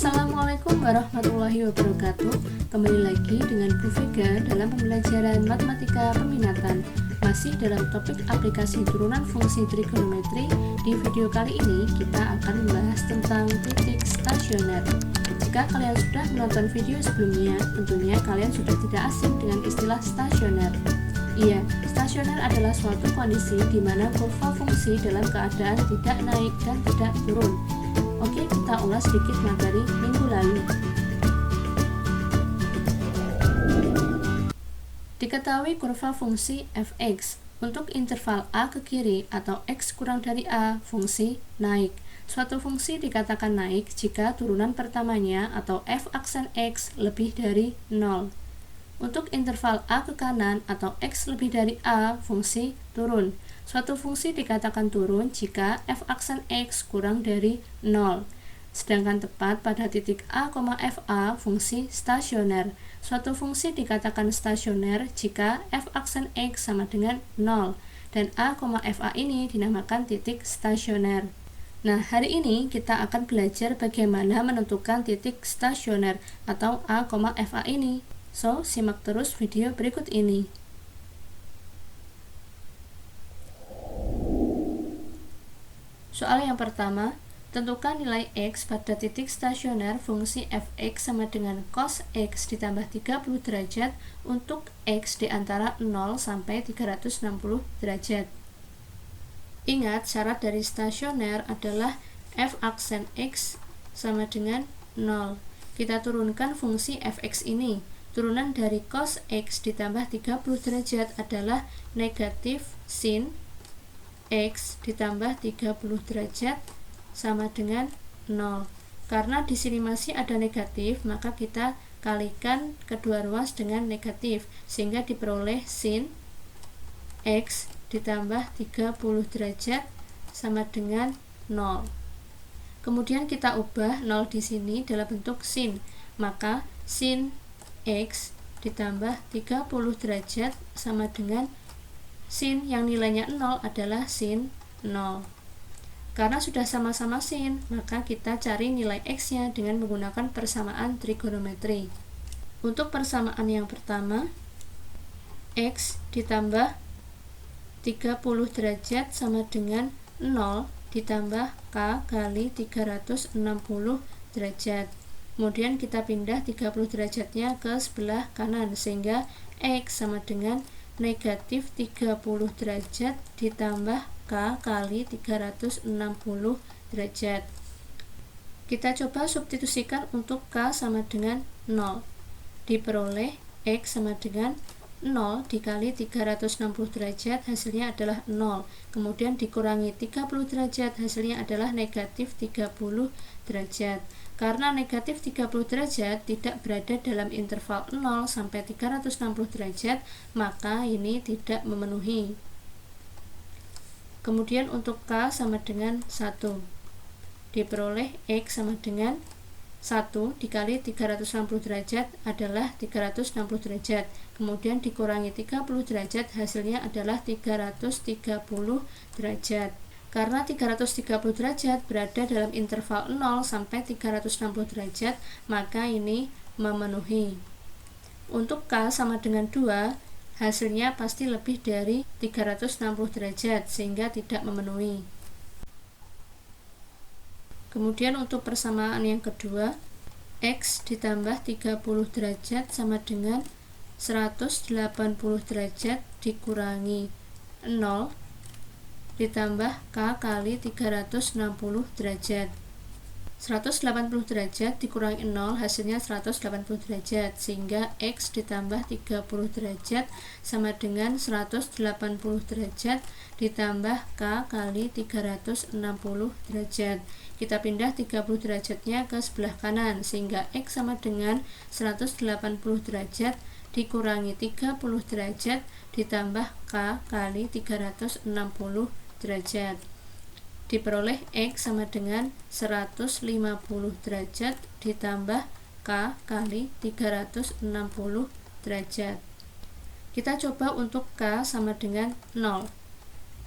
Assalamualaikum warahmatullahi wabarakatuh. Kembali lagi dengan Bu Vega dalam pembelajaran matematika peminatan. Masih dalam topik aplikasi turunan fungsi trigonometri. Di video kali ini kita akan membahas tentang titik stasioner. Jika kalian sudah menonton video sebelumnya, tentunya kalian sudah tidak asing dengan istilah stasioner. Iya, stasioner adalah suatu kondisi di mana kurva fungsi dalam keadaan tidak naik dan tidak turun. Oke, kita ulas sedikit materi minggu lalu. Diketahui kurva fungsi fx untuk interval a ke kiri atau x kurang dari a, fungsi naik. Suatu fungsi dikatakan naik jika turunan pertamanya atau f aksen x lebih dari 0. Untuk interval a ke kanan atau x lebih dari a, fungsi turun. Suatu fungsi dikatakan turun jika f aksen x kurang dari 0. Sedangkan tepat pada titik a, fa, fungsi stasioner. Suatu fungsi dikatakan stasioner jika f aksen x sama dengan 0 dan a, fa ini dinamakan titik stasioner. Nah, hari ini kita akan belajar bagaimana menentukan titik stasioner atau a, fa ini. So, simak terus video berikut ini. Soal yang pertama, tentukan nilai x pada titik stasioner fungsi fx sama dengan cos x ditambah 30 derajat untuk x di antara 0 sampai 360 derajat. Ingat, syarat dari stasioner adalah f aksen x sama dengan 0. Kita turunkan fungsi fx ini. Turunan dari cos x ditambah 30 derajat adalah negatif sin x ditambah 30 derajat sama dengan 0. Karena di sini masih ada negatif, maka kita kalikan kedua ruas dengan negatif, sehingga diperoleh sin x ditambah 30 derajat sama dengan 0. Kemudian kita ubah 0 di sini dalam bentuk sin, maka sin x ditambah 30 derajat sama dengan sin yang nilainya 0 adalah sin 0. Karena sudah sama-sama sin, maka kita cari nilai x-nya dengan menggunakan persamaan trigonometri. Untuk persamaan yang pertama, x ditambah 30 derajat sama dengan 0 ditambah k kali 360 derajat. Kemudian kita pindah 30 derajatnya ke sebelah kanan, sehingga x sama dengan negatif 30 derajat ditambah k kali 360 derajat. Kita coba substitusikan untuk k sama dengan 0. Diperoleh x sama dengan 0 dikali 360 derajat, hasilnya adalah 0. Kemudian dikurangi 30 derajat, hasilnya adalah negatif 30 derajat. Karena negatif 30 derajat tidak berada dalam interval 0 sampai 360 derajat, maka ini tidak memenuhi. Kemudian untuk k sama dengan 1. Diperoleh x sama dengan 1 dikali 360 derajat adalah 360 derajat. Kemudian dikurangi 30 derajat, hasilnya adalah 330 derajat. Karena 330 derajat berada dalam interval 0 sampai 360 derajat, maka ini memenuhi. Untuk k sama dengan 2, hasilnya pasti lebih dari 360 derajat, sehingga tidak memenuhi. Kemudian untuk persamaan yang kedua, x ditambah 30 derajat sama dengan 180 derajat dikurangi 0 ditambah k kali 360 derajat. 180 derajat dikurangi 0 hasilnya 180 derajat, sehingga x ditambah 30 derajat sama dengan 180 derajat ditambah k kali 360 derajat. Kita pindah 30 derajatnya ke sebelah kanan, sehingga x sama dengan 180 derajat dikurangi 30 derajat ditambah k kali 360 derajat. Diperoleh x sama dengan 150 derajat ditambah k kali 360 derajat. Kita coba untuk k sama dengan 0.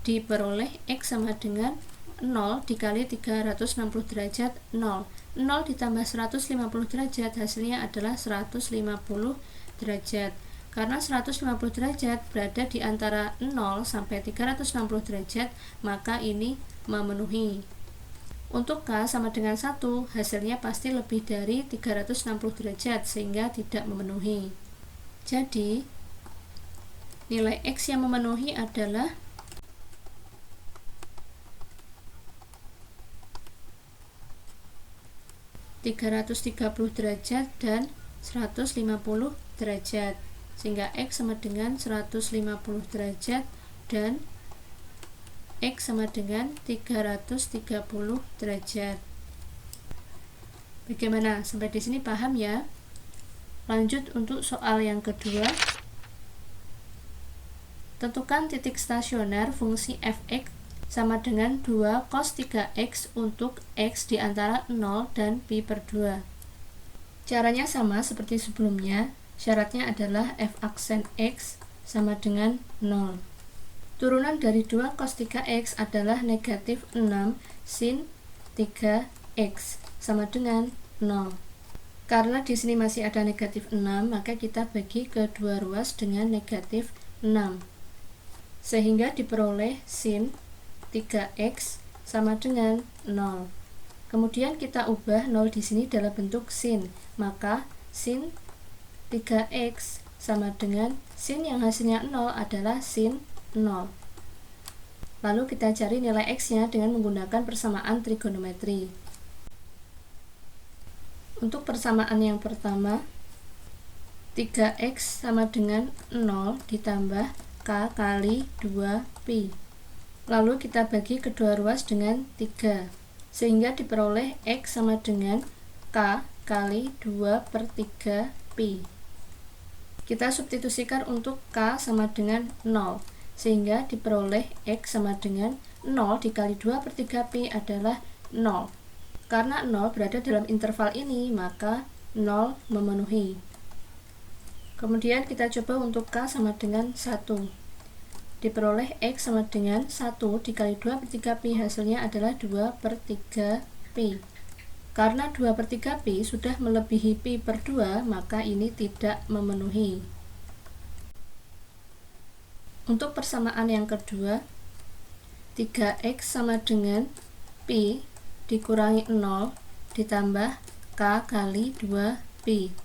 Diperoleh x sama dengan 0 dikali 360 derajat 0. 0 ditambah 150 derajat hasilnya adalah 150 derajat. Karena 150 derajat berada di antara 0 sampai 360 derajat, maka ini memenuhi. Untuk K sama dengan 1, hasilnya pasti lebih dari 360 derajat sehingga tidak memenuhi. Jadi, nilai X yang memenuhi adalah 330 derajat dan 150 derajat, sehingga X sama dengan 150 derajat dan X sama dengan 330 derajat. Bagaimana? Sampai di sini paham ya? Lanjut untuk soal yang kedua. Tentukan titik stasioner fungsi f(x) sama dengan 2 cos 3x untuk x di antara 0 dan pi per 2. Caranya sama seperti sebelumnya, syaratnya adalah f aksen x sama dengan 0. Turunan dari 2 cos 3x adalah negatif 6 sin 3x sama dengan 0. Karena di sini masih ada negatif 6, maka kita bagi ke dua ruas dengan negatif 6. Sehingga diperoleh sin 3x sama dengan 0. Kemudian kita ubah 0 di sini dalam bentuk sin, maka sin 3x sama dengan sin yang hasilnya 0 adalah sin 0. Lalu kita cari nilai x-nya dengan menggunakan persamaan trigonometri. Untuk persamaan yang pertama, 3x sama dengan 0 ditambah k kali 2pi. Lalu kita bagi kedua ruas dengan 3, sehingga diperoleh x sama dengan k kali 2 per 3 pi. Kita substitusikan untuk k sama dengan 0, sehingga diperoleh x sama dengan 0 dikali 2 per 3 pi adalah 0. Karena 0 berada dalam interval ini, maka 0 memenuhi. Kemudian kita coba untuk k sama dengan 1. Diperoleh x sama dengan 1 dikali 2 per 3 pi, hasilnya adalah 2 per 3 pi. Karena 2 per 3 pi sudah melebihi pi per 2, maka ini tidak memenuhi. Untuk persamaan yang kedua, 3x sama dengan pi dikurangi 0 ditambah k kali 2 pi.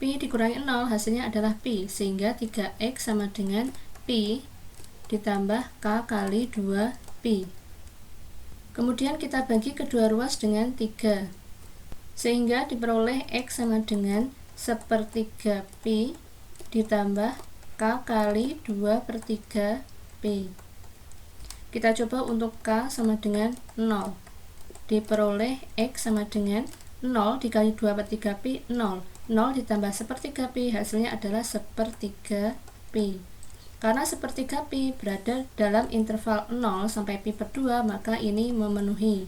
Pi dikurangi 0 hasilnya adalah pi, sehingga 3x sama dengan pi ditambah k kali 2 pi. Kemudian kita bagi kedua ruas dengan 3, sehingga diperoleh x sama dengan 1/3 pi ditambah k kali 2 per 3 pi. Kita coba untuk k sama dengan 0. Diperoleh x sama dengan 0 dikali 2 per 3 pi, 0. 0 ditambah 1/3 pi, hasilnya adalah 1/3 pi. Karena 1/3 pi berada dalam interval 0 sampai pi per 2, maka ini memenuhi.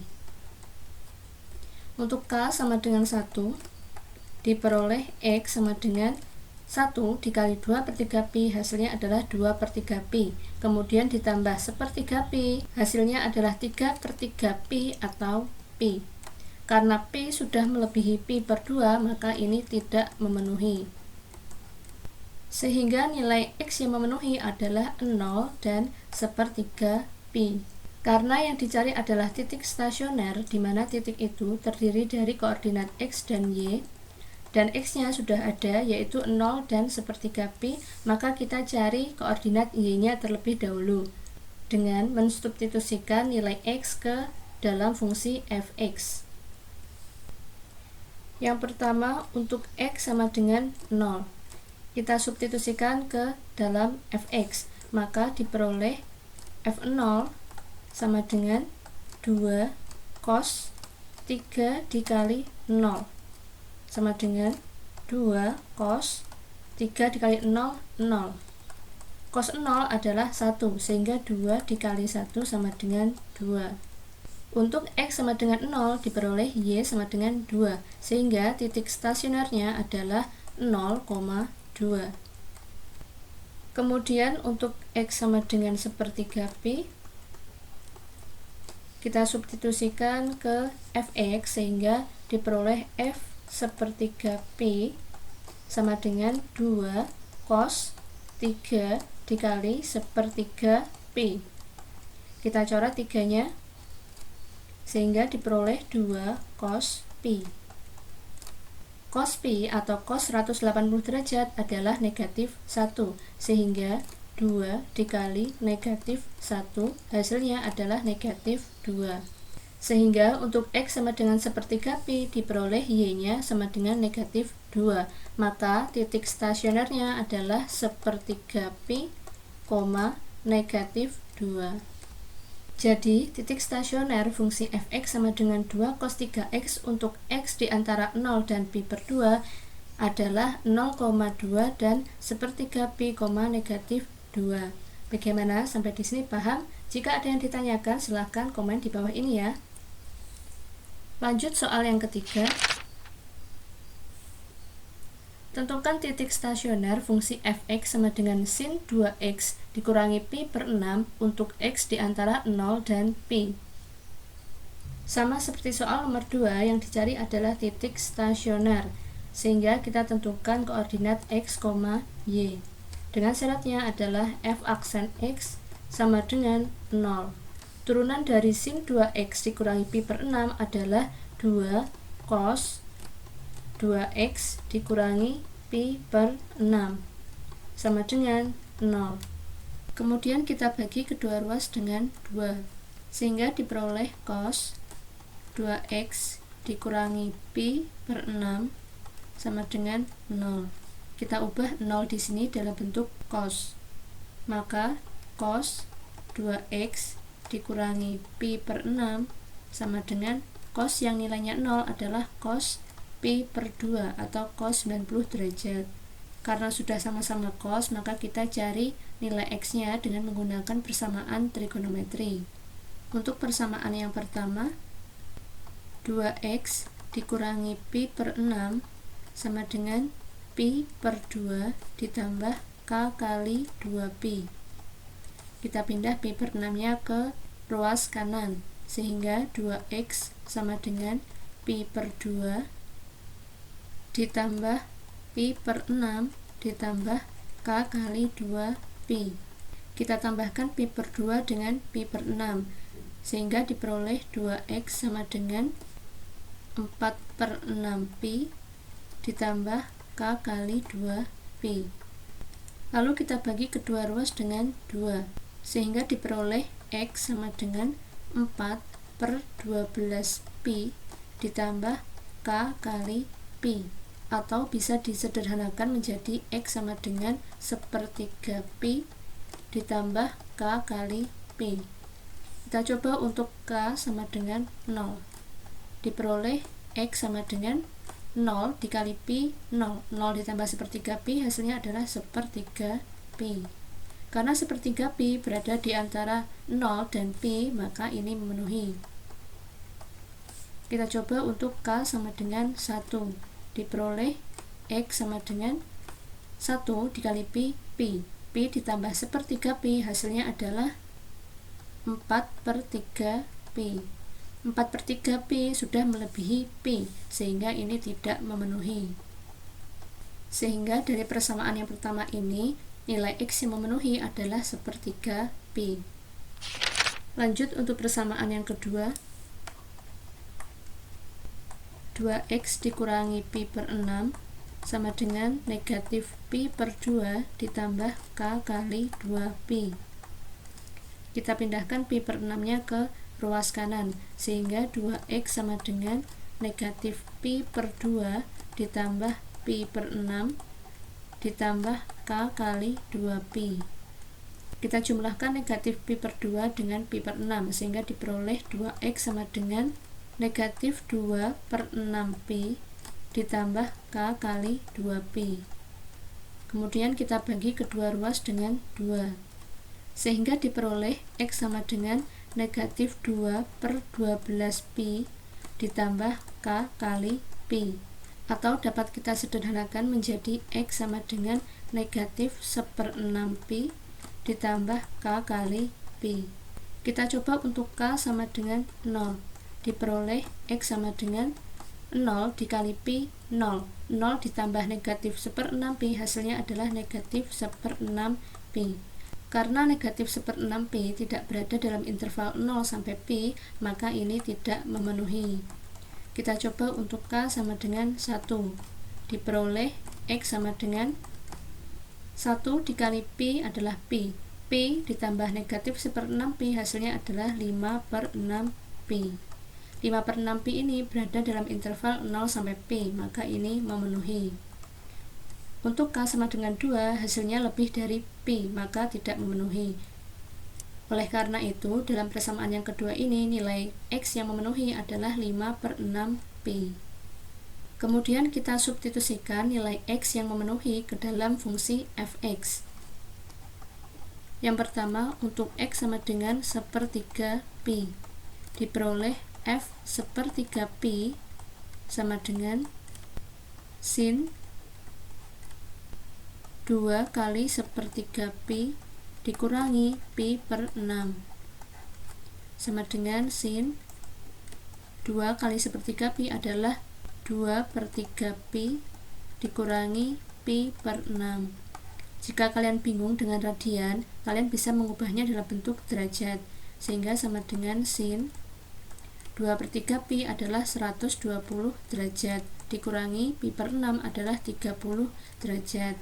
Untuk k sama dengan 1, diperoleh x sama dengan 1 dikali 2 per 3 pi, hasilnya adalah 2 per 3 pi. Kemudian ditambah 1/3 pi, hasilnya adalah 3 per 3 pi atau pi. Karena pi sudah melebihi pi per 2, maka ini tidak memenuhi. Sehingga nilai x yang memenuhi adalah 0 dan 1/3 pi. Karena yang dicari adalah titik stasioner, di mana titik itu terdiri dari koordinat x dan y, dan x-nya sudah ada, yaitu 0 dan 1/3 pi, maka kita cari koordinat y-nya terlebih dahulu, dengan mensubstitusikan nilai x ke dalam fungsi f(x). Yang pertama, untuk x sama dengan 0. Kita substitusikan ke dalam f(x), maka diperoleh f0 sama dengan 2 cos 3 dikali 0 sama dengan 2 cos 3 dikali 0, 0. Cos 0 adalah 1, sehingga 2 dikali 1 sama dengan 2. Untuk x sama dengan 0 diperoleh y sama dengan 2, sehingga titik stasionernya adalah 0,2. Kemudian untuk x sama dengan 1/3 pi, Kita substitusikan ke fx sehingga diperoleh f sepertiga pi sama dengan 2 cos 3 dikali sepertiga pi. Kita coret 3-nya sehingga diperoleh 2 cos pi. Cos pi atau cos 180 derajat adalah negatif 1, sehingga 2 dikali negatif 1 hasilnya adalah negatif 2. Sehingga untuk X sama dengan sepertiga pi diperoleh Y-nya sama dengan negatif 2. Maka titik stasionernya adalah sepertiga pi, negatif 2. Jadi, titik stasioner fungsi fx sama dengan 2 cos 3x untuk x di antara 0 dan pi per 2 adalah 0,2 dan sepertiga pi, negatif 2. Bagaimana? Sampai di sini paham? Jika ada yang ditanyakan, silahkan komen di bawah ini ya. Lanjut soal yang ketiga. Tentukan titik stasioner fungsi fx sama dengan sin 2x dikurangi pi per 6 untuk x di antara 0 dan pi. Sama seperti soal nomor 2, yang dicari adalah titik stasioner, sehingga kita tentukan koordinat x, y. Dengan syaratnya adalah f aksen x sama dengan 0. Turunan dari sin 2x dikurangi pi per 6 adalah 2 cos 2x dikurangi pi per 6 sama dengan 0. Kemudian kita bagi kedua ruas dengan 2, sehingga diperoleh cos 2x dikurangi pi per 6 sama dengan 0. Kita ubah 0 di sini dalam bentuk cos. Maka cos 2x dikurangi pi per 6 sama dengan cos yang nilainya 0 adalah cos pi per 2 atau cos 90 derajat. Karena sudah sama-sama cos, maka kita cari nilai x-nya dengan menggunakan persamaan trigonometri. Untuk persamaan yang pertama, 2x dikurangi pi per 6 sama dengan pi per 2 ditambah k kali 2pi. Kita pindah pi per 6-nya ke ruas kanan, sehingga 2x sama dengan pi per 2 ditambah pi per 6 ditambah k kali 2pi. Kita tambahkan pi per 2 dengan pi per 6, sehingga diperoleh 2x sama dengan 4 per 6pi ditambah k kali 2pi. Lalu kita bagi kedua ruas dengan 2, sehingga diperoleh x sama dengan 4 per 12pi ditambah k kali pi, atau bisa disederhanakan menjadi x sama dengan sepertiga pi ditambah k kali pi. Kita coba untuk k sama dengan 0. Diperoleh x sama dengan 0 dikali pi 0. 0 ditambah sepertiga pi hasilnya adalah sepertiga pi. Karena sepertiga pi berada di antara 0 dan pi, maka ini memenuhi. Kita coba untuk k sama dengan 1. Diperoleh x sama dengan 1 dikali pi, pi ditambah sepertiga pi hasilnya adalah 4 per 3 pi. 4 per 3 pi sudah melebihi pi, sehingga ini tidak memenuhi. Sehingga dari persamaan yang pertama ini, nilai x yang memenuhi adalah sepertiga pi. Lanjut untuk persamaan yang kedua. 2x dikurangi pi per 6 sama dengan negatif pi per 2 ditambah k kali 2pi. Kita pindahkan pi per 6-nya ke ruas kanan, sehingga 2x sama dengan negatif pi per 2 ditambah pi per 6 ditambah k kali 2pi. Kita jumlahkan negatif pi per 2 dengan pi per 6, sehingga diperoleh 2x sama dengan negatif 2 per 6pi ditambah k kali 2pi. Kemudian kita bagi kedua ruas dengan 2, sehingga diperoleh x sama dengan negatif 2 per 12pi ditambah k kali pi, atau dapat kita sederhanakan menjadi x sama dengan negatif 1/6pi ditambah k kali pi. Kita coba untuk K sama dengan 0. Diperoleh X sama dengan 0 dikali Pi 0. 0 ditambah negatif 1/6 Pi, hasilnya adalah negatif 1/6 Pi. Karena negatif 1/6 Pi tidak berada dalam interval 0 sampai Pi, maka ini tidak memenuhi. Kita coba untuk K sama dengan 1. Diperoleh X sama dengan 1 dikali Pi adalah Pi. Pi ditambah negatif 1/6 Pi, hasilnya adalah 5/6 Pi. 5/6 Pi ini berada dalam interval 0 sampai Pi, maka ini memenuhi. Untuk K sama dengan 2, hasilnya lebih dari Pi, maka tidak memenuhi. Oleh karena itu, dalam persamaan yang kedua ini, nilai X yang memenuhi adalah 5/6 Pi. Kemudian kita substitusikan nilai X yang memenuhi ke dalam fungsi fx. Yang pertama, untuk X sama dengan 1/3 Pi. Diperoleh F 1/3 Pi sama dengan sin 2 kali 1/3 Pi dikurangi Pi per 6 sama dengan sin 2 kali 1/3 Pi adalah 2/3 Pi dikurangi Pi per 6. Jika kalian bingung dengan radian, kalian bisa mengubahnya dalam bentuk derajat, sehingga sama dengan sin 2/3 Pi adalah 120 derajat, dikurangi Pi per 6 adalah 30 derajat,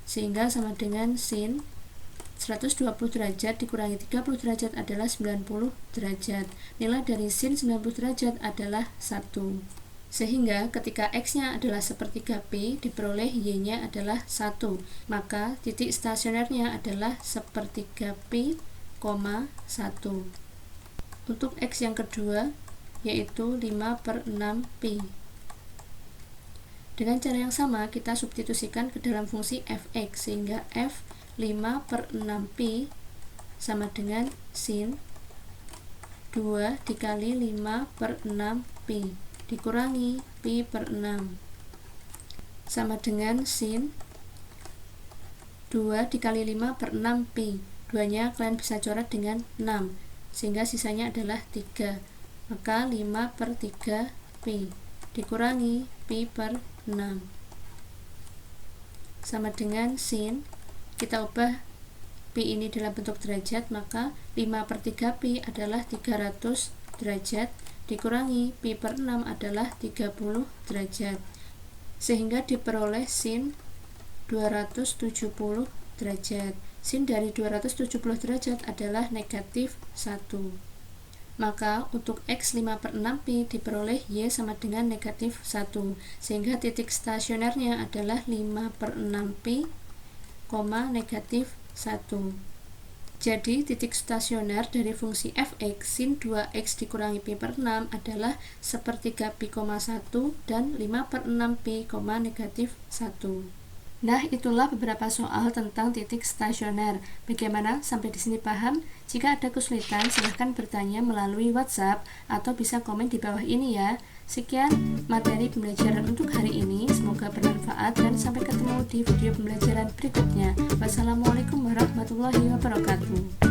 sehingga sama dengan sin 120 derajat dikurangi 30 derajat adalah 90 derajat. Nilai dari sin 90 derajat adalah 1. Sehingga ketika X-nya adalah 1/3 Pi, diperoleh Y-nya adalah 1. Maka titik stasionernya adalah 1/3 Pi, 1. Untuk X yang kedua, yaitu 5/6 Pi. Dengan cara yang sama, kita substitusikan ke dalam fungsi fx, sehingga F 5/6 Pi sama dengan sin 2 dikali 5/6 Pi dikurangi Pi per 6 sama dengan sin 2 dikali 5/6 Pi. Duanya kalian bisa coret dengan 6, sehingga sisanya adalah 3. Maka 5/3 Pi dikurangi Pi per 6 sama dengan sin, kita ubah Pi ini dalam bentuk derajat, maka 5/3 Pi adalah 300 derajat dikurangi Pi per 6 adalah 30 derajat, sehingga diperoleh sin 270 derajat. Sin dari 270 derajat adalah negatif 1. Maka untuk X 5/6 Pi diperoleh Y sama dengan negatif 1, sehingga titik stasionernya adalah 5/6 Pi, negatif 1. Jadi, titik stasioner dari fungsi fx sin 2x dikurangi Pi per 6 adalah 1/3 Pi, 1 dan 5/6 Pi, negatif 1. Nah, itulah beberapa soal tentang titik stasioner. Bagaimana? Sampai di sini paham? Jika ada kesulitan, silahkan bertanya melalui WhatsApp atau bisa komen di bawah ini ya. Sekian materi pembelajaran untuk hari ini. Semoga bermanfaat dan sampai ketemu di video pembelajaran berikutnya. Wassalamualaikum warahmatullahi wabarakatuh.